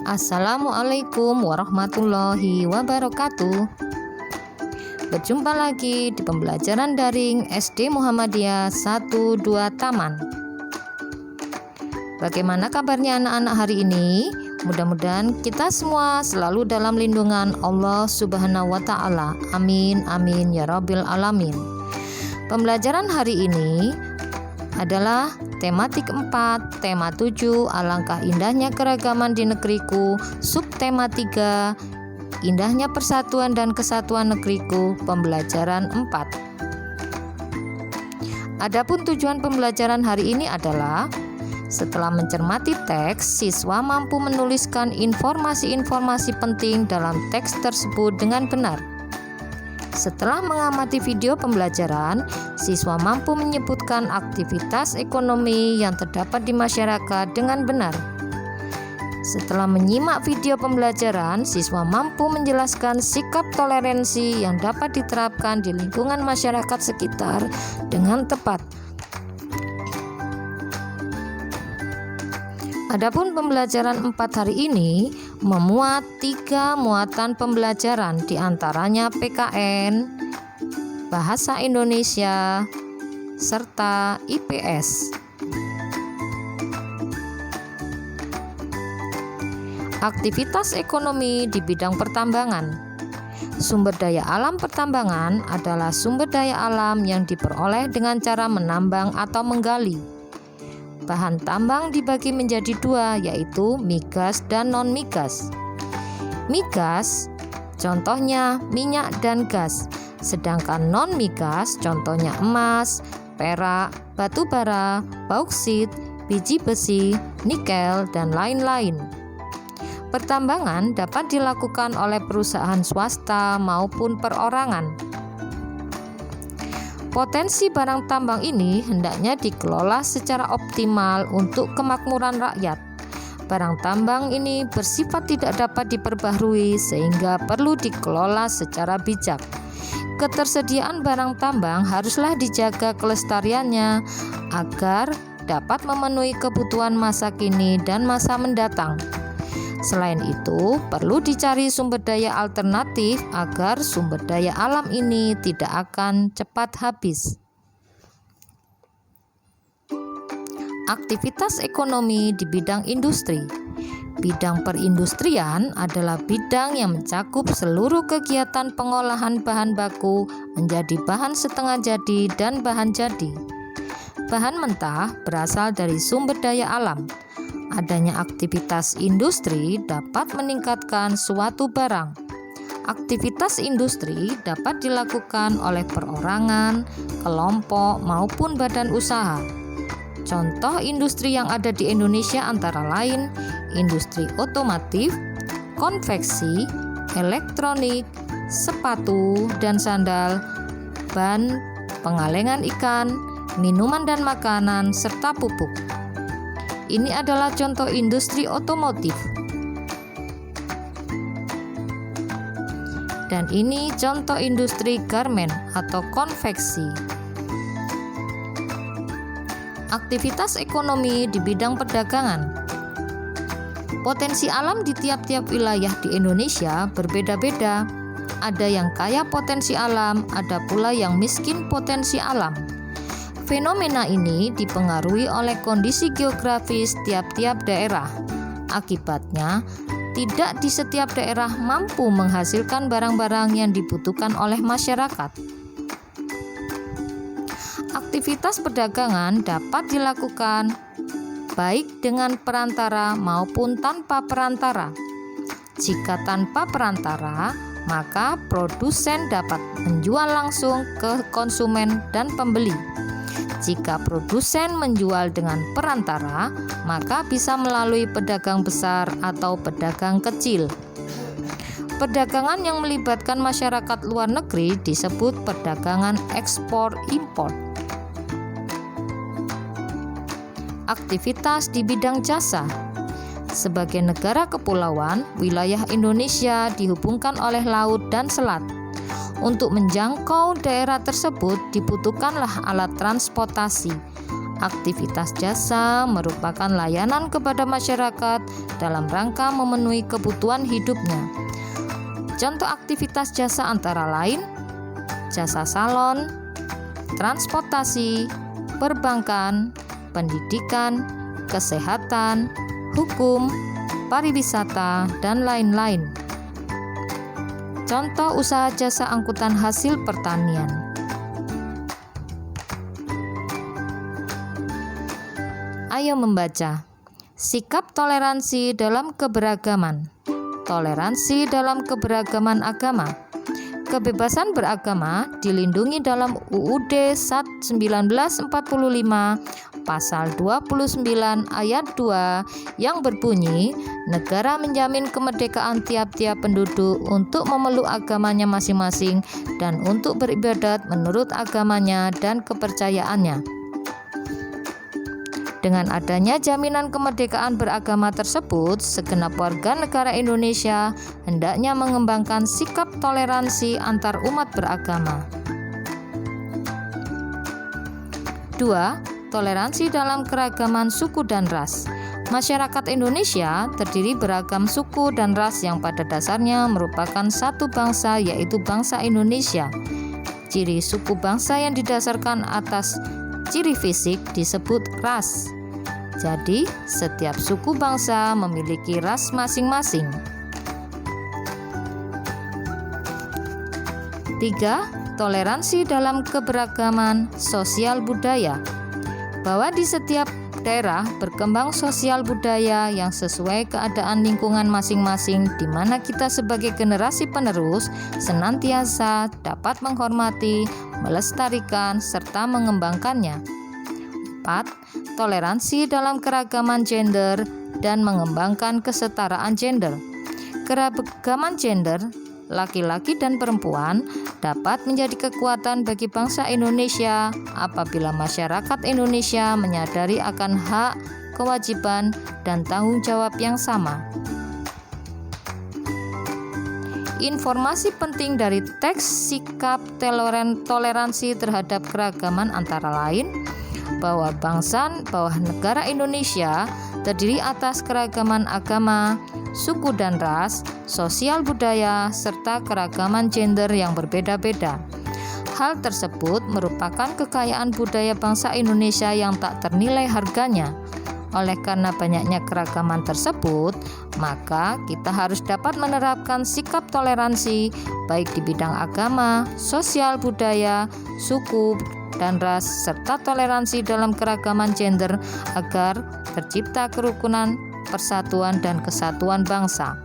Assalamualaikum warahmatullahi wabarakatuh. Berjumpa lagi di pembelajaran daring SD Muhammadiyah 1-2 Taman. Bagaimana kabarnya anak-anak hari ini? Mudah-mudahan kita semua selalu dalam lindungan Allah Subhanahu wa Ta'ala. Amin, amin ya Rabbil Alamin. Pembelajaran hari ini adalah tematik 4, tema 7, alangkah indahnya keragaman di negeriku, subtema 3, indahnya persatuan dan kesatuan negeriku, pembelajaran 4. Adapun tujuan pembelajaran hari ini adalah setelah mencermati teks, siswa mampu menuliskan informasi-informasi penting dalam teks tersebut dengan benar. Setelah mengamati video pembelajaran, siswa mampu menyebutkan aktivitas ekonomi yang terdapat di masyarakat dengan benar. Setelah menyimak video pembelajaran, siswa mampu menjelaskan sikap toleransi yang dapat diterapkan di lingkungan masyarakat sekitar dengan tepat. Adapun pembelajaran 4 hari ini memuat 3 muatan pembelajaran, diantaranya PKN, Bahasa Indonesia, serta IPS. Aktivitas ekonomi di bidang pertambangan. Sumber daya alam pertambangan adalah sumber daya alam yang diperoleh dengan cara menambang atau menggali. Bahan tambang dibagi menjadi 2, yaitu migas dan non-migas. Migas contohnya minyak dan gas, sedangkan non-migas contohnya emas, perak, batu bara, bauksit, biji besi, nikel, dan lain-lain. Pertambangan dapat dilakukan oleh perusahaan swasta maupun perorangan. Potensi barang tambang ini hendaknya dikelola secara optimal untuk kemakmuran rakyat. Barang tambang ini bersifat tidak dapat diperbaharui sehingga perlu dikelola secara bijak. Ketersediaan barang tambang haruslah dijaga kelestariannya agar dapat memenuhi kebutuhan masa kini dan masa mendatang. Selain itu, perlu dicari sumber daya alternatif agar sumber daya alam ini tidak akan cepat habis. Aktivitas ekonomi di bidang industri. Bidang perindustrian adalah bidang yang mencakup seluruh kegiatan pengolahan bahan baku menjadi bahan setengah jadi dan bahan jadi. Bahan mentah berasal dari sumber daya alam. Adanya aktivitas industri dapat meningkatkan suatu barang. Aktivitas industri dapat dilakukan oleh perorangan, kelompok, maupun badan usaha. Contoh industri yang ada di Indonesia antara lain industri otomotif, konveksi, elektronik, sepatu dan sandal, ban, pengalengan ikan, minuman dan makanan, serta pupuk. Ini adalah contoh industri otomotif. Dan ini contoh industri garmen atau konveksi. Aktivitas ekonomi di bidang perdagangan. Potensi alam di tiap-tiap wilayah di Indonesia berbeda-beda. Ada yang kaya potensi alam, ada pula yang miskin potensi alam. Fenomena ini dipengaruhi oleh kondisi geografis tiap-tiap daerah. Akibatnya, tidak di setiap daerah mampu menghasilkan barang-barang yang dibutuhkan oleh masyarakat. Aktivitas perdagangan dapat dilakukan baik dengan perantara maupun tanpa perantara. Jika tanpa perantara, maka produsen dapat menjual langsung ke konsumen dan pembeli. Jika produsen menjual dengan perantara, maka bisa melalui pedagang besar atau pedagang kecil. Perdagangan yang melibatkan masyarakat luar negeri disebut perdagangan ekspor-impor. Aktivitas di bidang jasa. Sebagai negara kepulauan, wilayah Indonesia dihubungkan oleh laut dan selat. Untuk menjangkau daerah tersebut dibutuhkanlah alat transportasi. Aktivitas jasa merupakan layanan kepada masyarakat dalam rangka memenuhi kebutuhan hidupnya. Contoh aktivitas jasa antara lain jasa salon, transportasi, perbankan, pendidikan, kesehatan, hukum, pariwisata, dan lain-lain. Contoh usaha jasa angkutan hasil pertanian. Ayo membaca. Sikap toleransi dalam keberagaman. Toleransi dalam keberagaman agama. Kebebasan beragama dilindungi dalam UUD 1945 pasal 29 ayat 2 yang berbunyi, negara menjamin kemerdekaan tiap-tiap penduduk untuk memeluk agamanya masing-masing dan untuk beribadat menurut agamanya dan kepercayaannya. Dengan adanya jaminan kemerdekaan beragama tersebut, segenap warga negara Indonesia hendaknya mengembangkan sikap toleransi antar umat beragama. 2. Toleransi dalam keragaman suku dan ras. Masyarakat Indonesia terdiri beragam suku dan ras yang pada dasarnya merupakan satu bangsa, yaitu bangsa Indonesia. Ciri suku bangsa yang didasarkan atas ciri fisik disebut ras. Jadi, setiap suku bangsa memiliki ras masing-masing. 3. Toleransi dalam keberagaman sosial budaya. Bahwa di setiap daerah berkembang sosial budaya yang sesuai keadaan lingkungan masing-masing, di mana kita sebagai generasi penerus senantiasa dapat menghormati, melestarikan, serta mengembangkannya. 4. Toleransi dalam keragaman gender dan mengembangkan kesetaraan gender. Keragaman gender, laki-laki dan perempuan, dapat menjadi kekuatan bagi bangsa Indonesia apabila masyarakat Indonesia menyadari akan hak, kewajiban, dan tanggung jawab yang sama. Informasi penting dari teks sikap toleransi terhadap keragaman antara lain bahwa negara Indonesia terdiri atas keragaman agama, suku dan ras, sosial budaya, serta keragaman gender yang berbeda-beda. Hal tersebut merupakan kekayaan budaya bangsa Indonesia yang tak ternilai harganya. Oleh karena banyaknya keragaman tersebut, maka kita harus dapat menerapkan sikap toleransi baik di bidang agama, sosial budaya, suku dan ras, serta toleransi dalam keragaman gender agar tercipta kerukunan, persatuan, dan kesatuan bangsa.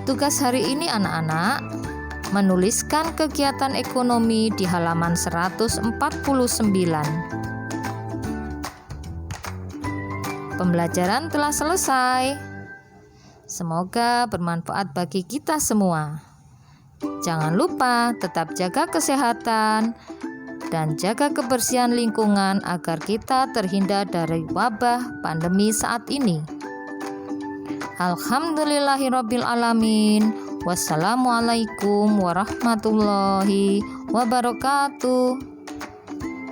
Tugas hari ini anak-anak menuliskan kegiatan ekonomi di halaman 149. Pembelajaran telah selesai. Semoga bermanfaat bagi kita semua. Jangan lupa tetap jaga kesehatan dan jaga kebersihan lingkungan agar kita terhindar dari wabah pandemi saat ini. Alhamdulillahirabbil alamin. Wassalamualaikum warahmatullahi wabarakatuh.